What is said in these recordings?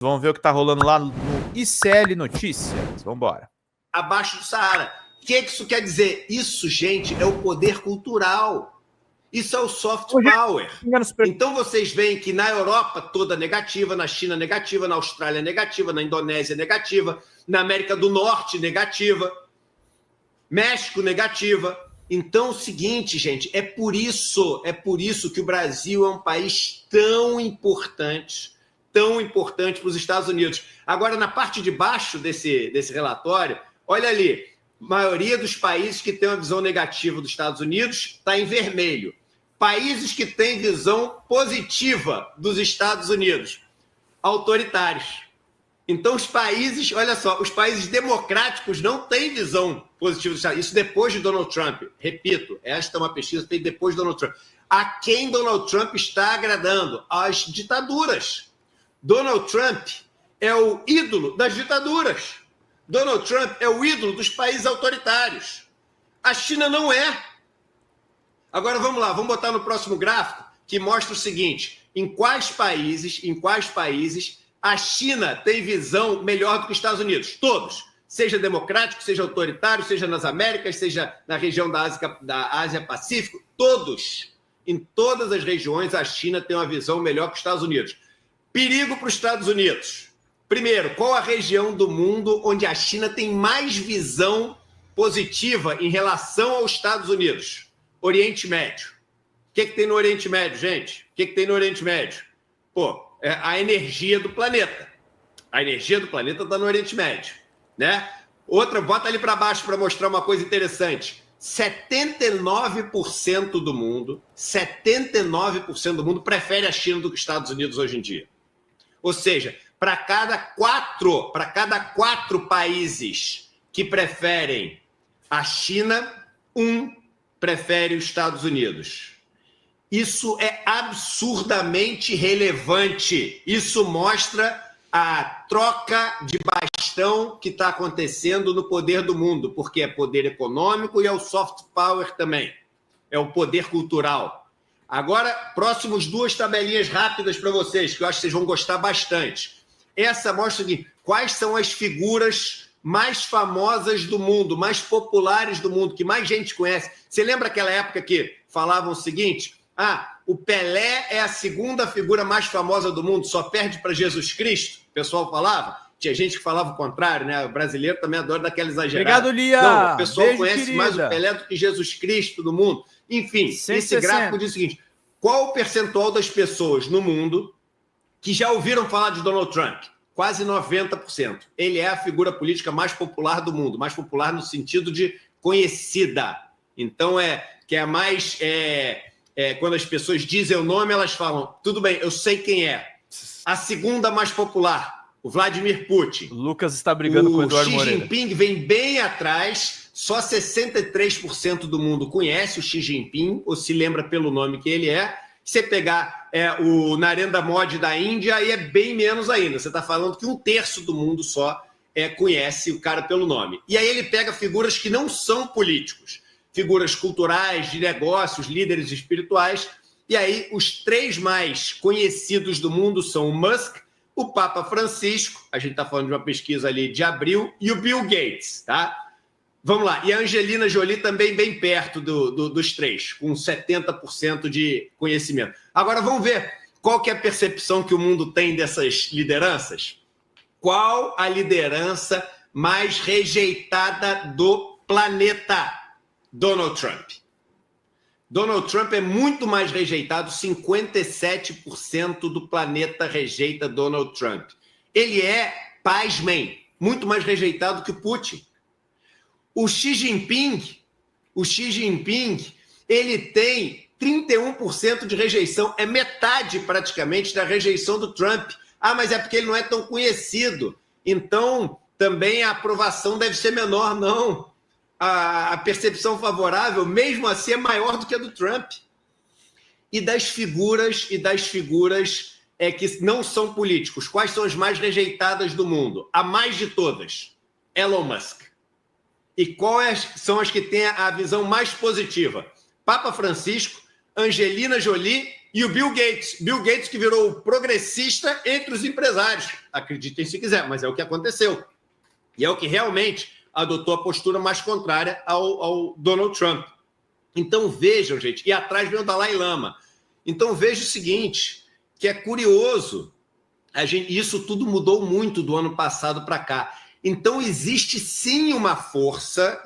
Vamos ver o que está rolando lá no ICL Notícias. Vamos embora. Abaixo do Saara. O que isso quer dizer? Isso, gente, é o poder cultural. Isso é o soft power. Então vocês veem que na Europa toda negativa, na China negativa, na Austrália negativa, na Indonésia negativa, na América do Norte negativa, México negativa. Então é o seguinte, gente, é por isso que o Brasil é um país tão importante para os Estados Unidos. Agora, na parte de baixo desse relatório, olha ali, a maioria dos países que tem uma visão negativa dos Estados Unidos está em vermelho. Países que têm visão positiva dos Estados Unidos, autoritários. Então, os países, olha só, os países democráticos não têm visão positiva dos Estados Unidos. Isso depois de Donald Trump. Repito, esta é uma pesquisa feita depois de Donald Trump. A quem Donald Trump está agradando? As ditaduras. Donald Trump é o ídolo das ditaduras. Donald Trump é o ídolo dos países autoritários. A China não é. Agora vamos lá, vamos botar no próximo gráfico que mostra o seguinte: em quais países a China tem visão melhor do que os Estados Unidos? Todos. Seja democrático, seja autoritário, seja nas Américas, seja na região da Ásia-Pacífico, todos. Em todas as regiões a China tem uma visão melhor que os Estados Unidos. Perigo para os Estados Unidos. Primeiro, qual a região do mundo onde a China tem mais visão positiva em relação aos Estados Unidos? Oriente Médio. O que tem no Oriente Médio, gente? O que tem no Oriente Médio? Pô, é a energia do planeta. A energia do planeta está no Oriente Médio, né? Outra, bota ali para baixo para mostrar uma coisa interessante. 79% do mundo prefere a China do que os Estados Unidos hoje em dia. Ou seja, para cada quatro países que preferem a China, um prefere os Estados Unidos. Isso é absurdamente relevante. Isso mostra a troca de bastão que está acontecendo no poder do mundo, porque é poder econômico e é o soft power também. É o poder cultural. Agora, próximos duas tabelinhas rápidas para vocês, que eu acho que vocês vão gostar bastante. Essa mostra aqui quais são as figuras mais famosas do mundo, mais populares do mundo, que mais gente conhece. Você lembra aquela época que falavam o seguinte? O Pelé é a segunda figura mais famosa do mundo, só perde para Jesus Cristo? O pessoal falava. Tinha gente que falava o contrário, né? O brasileiro também adora daquela exagerada. Obrigado, Lia. Não, o pessoal Beijo, conhece querida. mais o Pelé do que Jesus Cristo do mundo. Enfim, 160. Esse gráfico diz o seguinte: qual o percentual das pessoas no mundo que já ouviram falar de Donald Trump? Quase 90%. Ele é a figura política mais popular do mundo, mais popular no sentido de conhecida. Então, quando as pessoas dizem o nome, elas falam, tudo bem, eu sei quem é. A segunda mais popular, o Vladimir Putin. O Lucas está brigando com o Eduardo Moreira. O Xi Jinping vem bem atrás, só 63% do mundo conhece o Xi Jinping, ou se lembra pelo nome que ele é. Se você pegar o Narendra Modi da Índia, aí é bem menos ainda. Você está falando que 1/3 do mundo só conhece o cara pelo nome. E aí ele pega figuras que não são políticos, figuras culturais, de negócios, líderes espirituais. E aí os 3 mais conhecidos do mundo são o Musk, o Papa Francisco, a gente está falando de uma pesquisa ali de abril, e o Bill Gates, tá? Vamos lá. E a Angelina Jolie também bem perto dos 3, com 70% de conhecimento. Agora vamos ver qual que é a percepção que o mundo tem dessas lideranças. Qual a liderança mais rejeitada do planeta? Donald Trump. Donald Trump é muito mais rejeitado, 57% do planeta rejeita Donald Trump. Ele é, pasmem, muito mais rejeitado que o Putin. O Xi Jinping, ele tem 31% de rejeição, é metade praticamente da rejeição do Trump. Mas é porque ele não é tão conhecido, então também a aprovação deve ser menor, não. A percepção favorável, mesmo assim, é maior do que a do Trump. E das figuras que não são políticos, quais são as mais rejeitadas do mundo? A mais de todas, Elon Musk. E quais são as que têm a visão mais positiva? Papa Francisco, Angelina Jolie E o Bill Gates que virou progressista entre os empresários. Acreditem se quiser, mas é o que aconteceu. E é o que realmente adotou a postura mais contrária ao Donald Trump. Então vejam, gente, e atrás vem o Dalai Lama. Então veja o seguinte, que é curioso, isso tudo mudou muito do ano passado para cá. Então existe sim uma força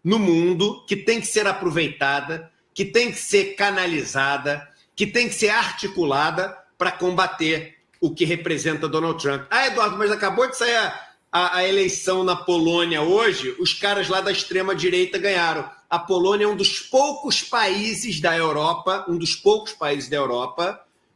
no mundo que tem que ser aproveitada, que tem que ser canalizada, que tem que ser articulada para combater o que representa Donald Trump. Ah, Eduardo, mas acabou de sair a eleição na Polônia hoje, os caras lá da extrema-direita ganharam. A Polônia é um dos poucos países da Europa,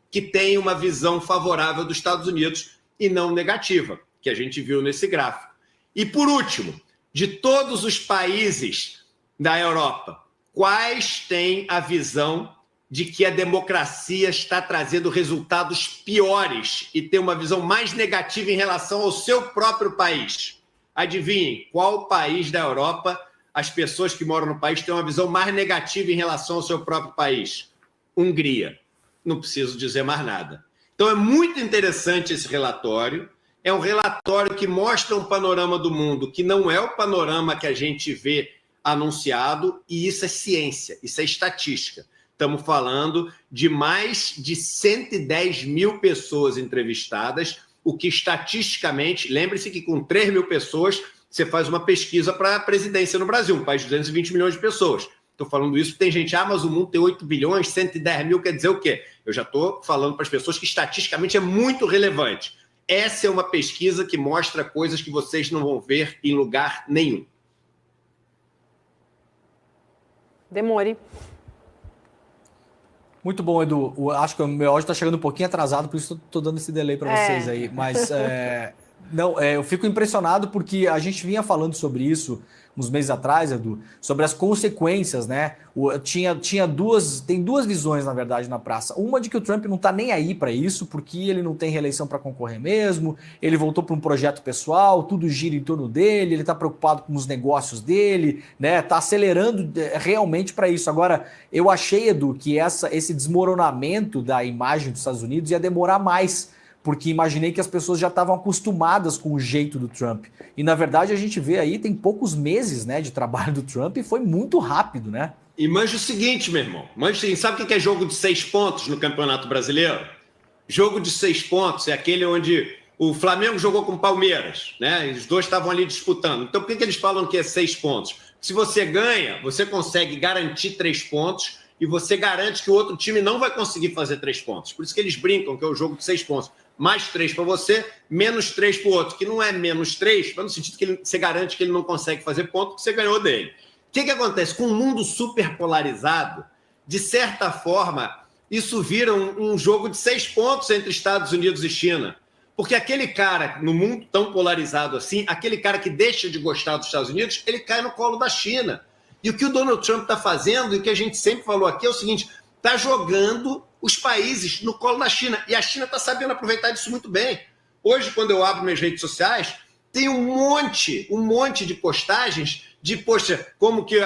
que tem uma visão favorável dos Estados Unidos e não negativa, que a gente viu nesse gráfico. E, por último, de todos os países da Europa, quais têm a visão de que a democracia está trazendo resultados piores e tem uma visão mais negativa em relação ao seu próprio país? Adivinhem, qual país da Europa as pessoas que moram no país têm uma visão mais negativa em relação ao seu próprio país? Hungria. Não preciso dizer mais nada. Então é muito interessante esse relatório. É um relatório que mostra um panorama do mundo que não é o panorama que a gente vê anunciado, e isso é ciência, isso é estatística. Estamos falando de mais de 110 mil pessoas entrevistadas, o que estatisticamente, lembre-se que com 3 mil pessoas você faz uma pesquisa para a presidência no Brasil, um país de 220 milhões de pessoas. Estou falando isso, tem gente, mas o mundo tem 8 bilhões, 110 mil, quer dizer o quê? Eu já estou falando para as pessoas que estatisticamente é muito relevante. Essa é uma pesquisa que mostra coisas que vocês não vão ver em lugar nenhum. Demore. Muito bom, Edu. Acho que o meu áudio está chegando um pouquinho atrasado, por isso estou dando esse delay para vocês aí. Mas eu fico impressionado porque a gente vinha falando sobre isso uns meses atrás, Edu, sobre as consequências, né? Tem duas visões, na verdade, na praça. Uma de que o Trump não está nem aí para isso, porque ele não tem reeleição para concorrer mesmo, ele voltou para um projeto pessoal, tudo gira em torno dele, ele está preocupado com os negócios dele, né? Está acelerando realmente para isso. Agora, eu achei, Edu, que esse desmoronamento da imagem dos Estados Unidos ia demorar mais, porque imaginei que as pessoas já estavam acostumadas com o jeito do Trump. E, na verdade, a gente vê aí, tem poucos meses, né, de trabalho do Trump e foi muito rápido, né? E manja o seguinte, meu irmão. Manja o seguinte, sabe o que é jogo de 6 pontos no Campeonato Brasileiro? Jogo de 6 pontos é aquele onde o Flamengo jogou com o Palmeiras, né? Os dois estavam ali disputando. Então, por que eles falam que é 6 pontos? Se você ganha, você consegue garantir 3 pontos e você garante que o outro time não vai conseguir fazer 3 pontos. Por isso que eles brincam, que é o jogo de 6 pontos. Mais 3 para você, menos 3 para o outro, que não é menos 3, no sentido que você garante que ele não consegue fazer ponto, porque você ganhou dele. O que acontece? Com um mundo super polarizado, de certa forma, isso vira um jogo de 6 pontos entre Estados Unidos e China. Porque aquele cara, no mundo tão polarizado assim, aquele cara que deixa de gostar dos Estados Unidos, ele cai no colo da China. E o que o Donald Trump está fazendo, e o que a gente sempre falou aqui, é o seguinte: está jogando os países no colo da China. E a China está sabendo aproveitar disso muito bem. Hoje, quando eu abro minhas redes sociais, tem um monte de postagens de, poxa, como que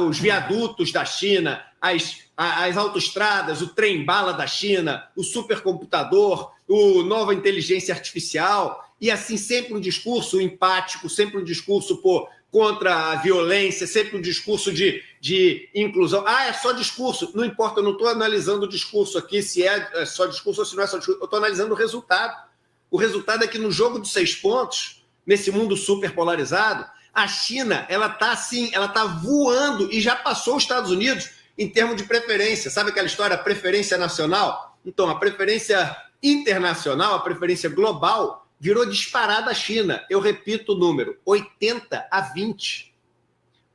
os viadutos da China, as autoestradas, o trem-bala da China, o supercomputador, a nova inteligência artificial, e assim sempre um discurso empático, sempre um discurso, contra a violência, sempre um discurso de inclusão. É só discurso. Não importa, eu não estou analisando o discurso aqui, se é só discurso ou se não é só discurso. Eu estou analisando o resultado. O resultado é que no jogo de 6 pontos, nesse mundo super polarizado, a China, ela está voando e já passou os Estados Unidos em termos de preferência. Sabe aquela história, a preferência nacional? Então, a preferência internacional, a preferência global, virou disparada a China. Eu repito o número, 80-20.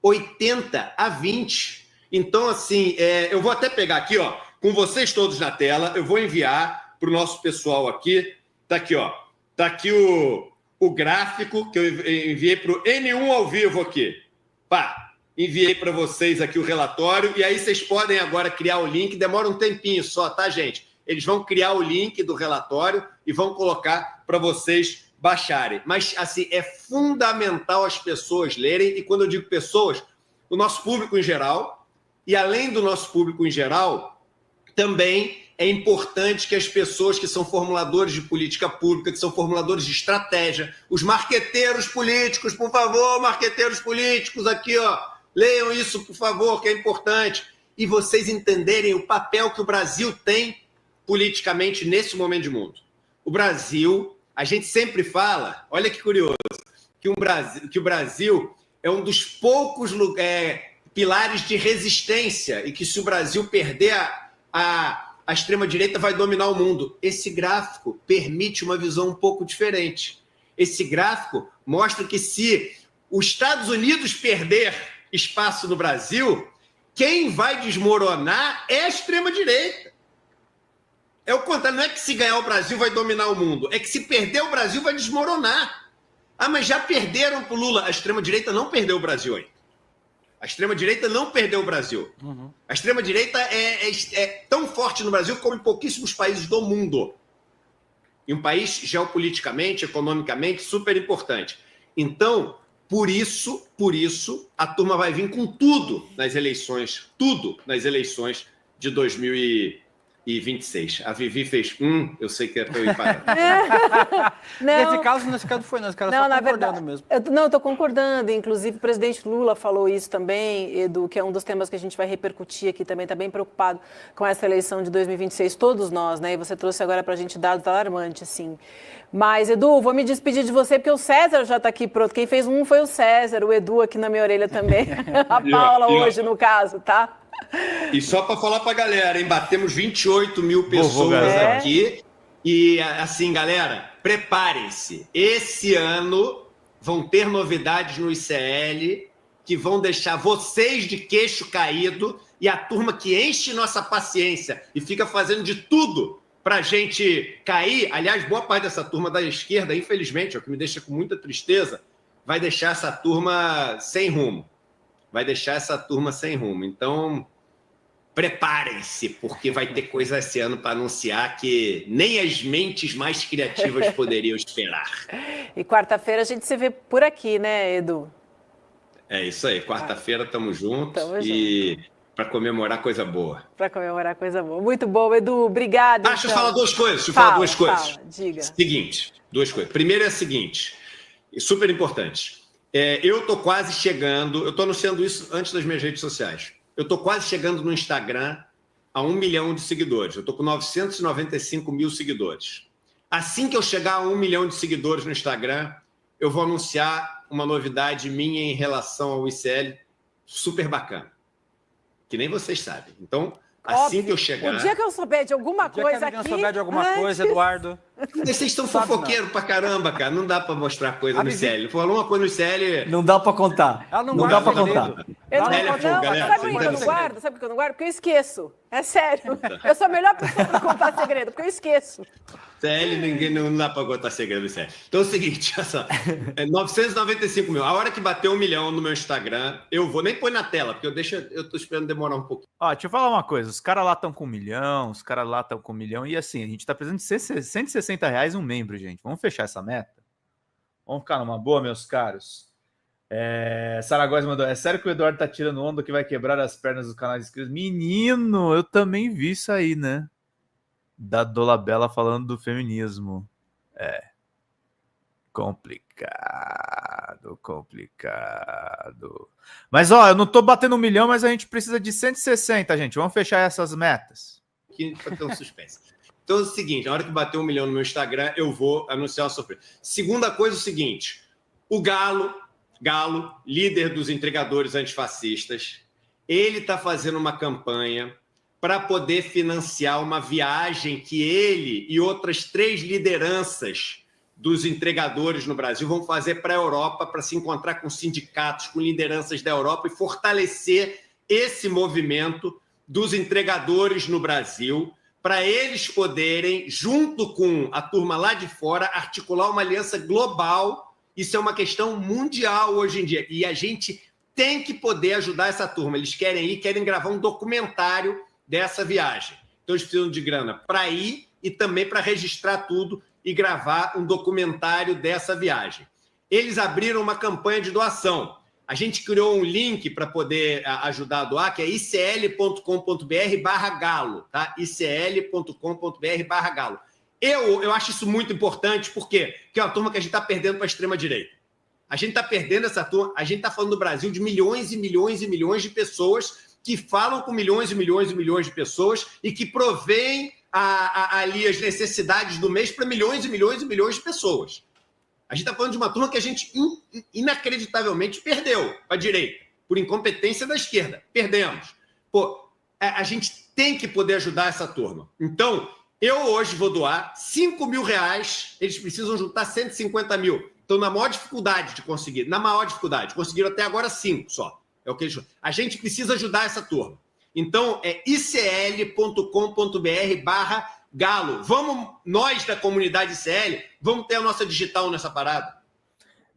80-20. Então, assim, eu vou até pegar aqui, com vocês todos na tela, eu vou enviar para o nosso pessoal aqui. Tá aqui, tá aqui o gráfico que eu enviei para o N1 ao vivo aqui. Enviei para vocês aqui o relatório, e aí vocês podem agora criar o link, demora um tempinho só, tá, gente? Eles vão criar o link do relatório e vão colocar para vocês baixarem. Mas, assim, é fundamental as pessoas lerem, e quando eu digo pessoas, o nosso público em geral, E além do nosso público em geral, também é importante que as pessoas que são formuladores de política pública, que são formuladores de estratégia, os marqueteiros políticos, por favor, marqueteiros políticos, aqui, ó, leiam isso, por favor, que é importante. E vocês entenderem o papel que o Brasil tem politicamente nesse momento de mundo. O Brasil, a gente sempre fala, olha que curioso, que o Brasil é um dos poucos pilares de resistência e que se o Brasil perder a extrema-direita vai dominar o mundo. Esse gráfico permite uma visão um pouco diferente. Esse gráfico mostra que se os Estados Unidos perder espaço no Brasil, quem vai desmoronar é a extrema-direita. É o contrário, não é que se ganhar o Brasil vai dominar o mundo, é que se perder o Brasil vai desmoronar. Ah, mas já perderam pro Lula. A extrema-direita não perdeu o Brasil aí. A extrema-direita não perdeu o Brasil. Uhum. A extrema-direita é tão forte no Brasil como em pouquíssimos países do mundo. E um país geopoliticamente, economicamente, super importante. Então, por isso, a turma vai vir com tudo nas eleições de 2026. A Vivi fez eu sei que é para eu ir parar. Nesse caso foi não, esse cara só concordando mesmo. Eu estou concordando, inclusive o presidente Lula falou isso também, Edu, que é um dos temas que a gente vai repercutir aqui também, está bem preocupado com essa eleição de 2026, todos nós, né? E você trouxe agora para a gente dados alarmantes, assim. Mas, Edu, vou me despedir de você, porque o César já está aqui pronto. Quem fez foi o César, o Edu aqui na minha orelha também. A Paula hoje, no caso, tá? E só para falar para a galera, hein? Batemos 28 mil pessoas aqui. E, assim, galera, preparem-se. Esse ano vão ter novidades no ICL que vão deixar vocês de queixo caído e a turma que enche nossa paciência e fica fazendo de tudo para a gente cair. Aliás, boa parte dessa turma da esquerda, infelizmente, é o que me deixa com muita tristeza, vai deixar essa turma sem rumo. Então, preparem-se, porque vai ter coisa esse ano para anunciar que nem as mentes mais criativas poderiam esperar. E quarta-feira a gente se vê por aqui, né, Edu? É isso aí. Quarta-feira estamos juntos e para comemorar coisa boa. Muito bom, Edu. Obrigado. Deixa eu falar duas coisas. Fala, diga. Seguinte, duas coisas. Primeiro é a seguinte, super importante. Eu estou quase chegando, eu estou anunciando isso antes das minhas redes sociais. Eu estou quase chegando no Instagram a 1 milhão de seguidores. Eu estou com 995 mil seguidores. Assim que eu chegar a 1 milhão de seguidores no Instagram, eu vou anunciar uma novidade minha em relação ao ICL super bacana. Que nem vocês sabem. Então, assim que eu chegar... O dia que eu souber de alguma coisa aqui... Eduardo... Vocês estão fofoqueiros pra caramba, cara. Não dá pra mostrar coisa no ICL. Falou uma coisa no ICL... Não dá pra contar. Não dá pra contar. Sabe por que eu não guardo? Porque eu esqueço. É sério. Eu sou a melhor pessoa pra contar segredo, porque eu esqueço. ICL, não dá pra contar segredo no ICL. Então é o seguinte, olha só. 995 mil. A hora que bater 1 milhão no meu Instagram, eu vou... Nem põe na tela, porque eu tô esperando demorar um pouquinho. Ó, deixa eu falar uma coisa. Os caras lá estão com 1 milhão, e assim, a gente tá precisando de R$160 um membro, gente. Vamos fechar essa meta? Vamos ficar numa boa, meus caros? Saragossa mandou, é sério que o Eduardo tá tirando onda que vai quebrar as pernas dos canais inscritos? Menino, eu também vi isso aí, né? Da Dolabella falando do feminismo. Complicado. Mas, ó, eu não tô batendo 1 milhão, mas a gente precisa de 160, gente. Vamos fechar essas metas. Para ter um suspense. Então é o seguinte, na hora que bater 1 milhão no meu Instagram, eu vou anunciar uma surpresa. Segunda coisa é o seguinte, o Galo, líder dos entregadores antifascistas, ele está fazendo uma campanha para poder financiar uma viagem que ele e outras 3 lideranças dos entregadores no Brasil vão fazer para a Europa, para se encontrar com sindicatos, com lideranças da Europa e fortalecer esse movimento dos entregadores no Brasil, para eles poderem, junto com a turma lá de fora, articular uma aliança global. Isso é uma questão mundial hoje em dia. E a gente tem que poder ajudar essa turma. Eles querem gravar um documentário dessa viagem. Então, eles precisam de grana para ir e também para registrar tudo e gravar um documentário dessa viagem. Eles abriram uma campanha de doação. A gente criou um link para poder ajudar a doar, que é icl.com.br/galo, tá? icl.com.br/galo. Eu acho isso muito importante, por quê? Porque é uma turma que a gente está perdendo para a extrema-direita. A gente está perdendo essa turma, a gente está falando no Brasil de milhões e milhões e milhões de pessoas que falam com milhões e milhões e milhões de pessoas e que provêm ali as necessidades do mês para milhões e milhões e milhões de pessoas. A gente está falando de uma turma que a gente inacreditavelmente perdeu para a direita, por incompetência da esquerda. Perdemos. Pô, a gente tem que poder ajudar essa turma. Então, eu hoje vou doar R$5.000, eles precisam juntar 150 mil. Estão na maior dificuldade de conseguir, conseguiram até agora 5 só. É o que eles... A gente precisa ajudar essa turma. Então, é icl.com.br/galo. Vamos, nós da comunidade ICL, vamos ter a nossa digital nessa parada.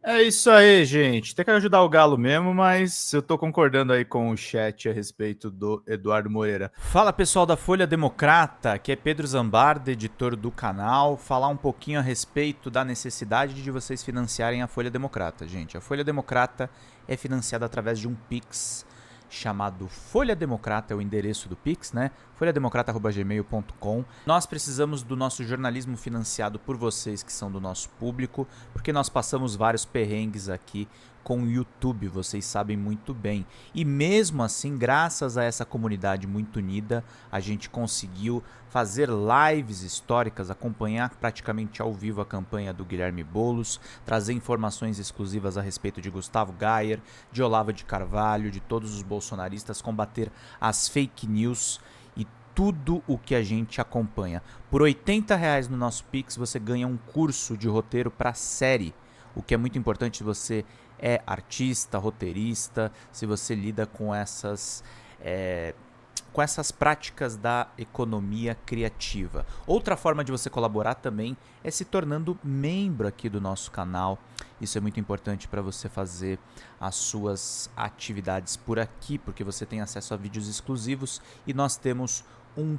É isso aí, gente. Tem que ajudar o Galo mesmo, mas eu tô concordando aí com o chat a respeito do Eduardo Moreira. Fala, pessoal da Folha Democrata, que é Pedro Zambarda, editor do canal. Falar um pouquinho a respeito da necessidade de vocês financiarem a Folha Democrata, gente. A Folha Democrata é financiada através de um Pix chamado Folha Democrata, é o endereço do Pix, né? folhademocrata@gmail.com. Nós precisamos do nosso jornalismo financiado por vocês que são do nosso público, porque nós passamos vários perrengues aqui com o YouTube, vocês sabem muito bem. E mesmo assim, graças a essa comunidade muito unida, a gente conseguiu fazer lives históricas, acompanhar praticamente ao vivo a campanha do Guilherme Boulos, trazer informações exclusivas a respeito de Gustavo Gayer, de Olavo de Carvalho, de todos os bolsonaristas, combater as fake news e tudo o que a gente acompanha. Por R$80 no nosso Pix, você ganha um curso de roteiro para série, o que é muito importante se você é artista, roteirista, se você lida com essas práticas da economia criativa. Outra forma de você colaborar também é se tornando membro aqui do nosso canal. Isso é muito importante para você fazer as suas atividades por aqui, porque você tem acesso a vídeos exclusivos e nós temos um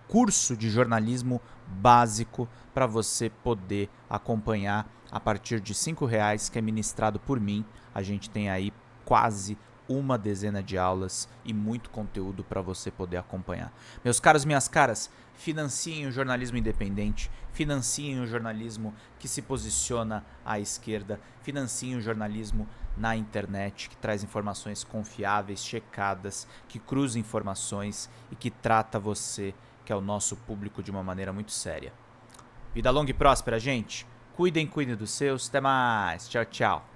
curso de jornalismo básico para você poder acompanhar a partir de R$5, que é ministrado por mim. A gente tem aí quase uma dezena de aulas e muito conteúdo para você poder acompanhar. Meus caros, minhas caras, financiem o jornalismo independente, financiem o jornalismo que se posiciona à esquerda, financiem o jornalismo na internet, que traz informações confiáveis, checadas, que cruza informações e que trata você, que é o nosso público, de uma maneira muito séria. Vida longa e próspera, gente. Cuidem dos seus. Até mais. Tchau, tchau.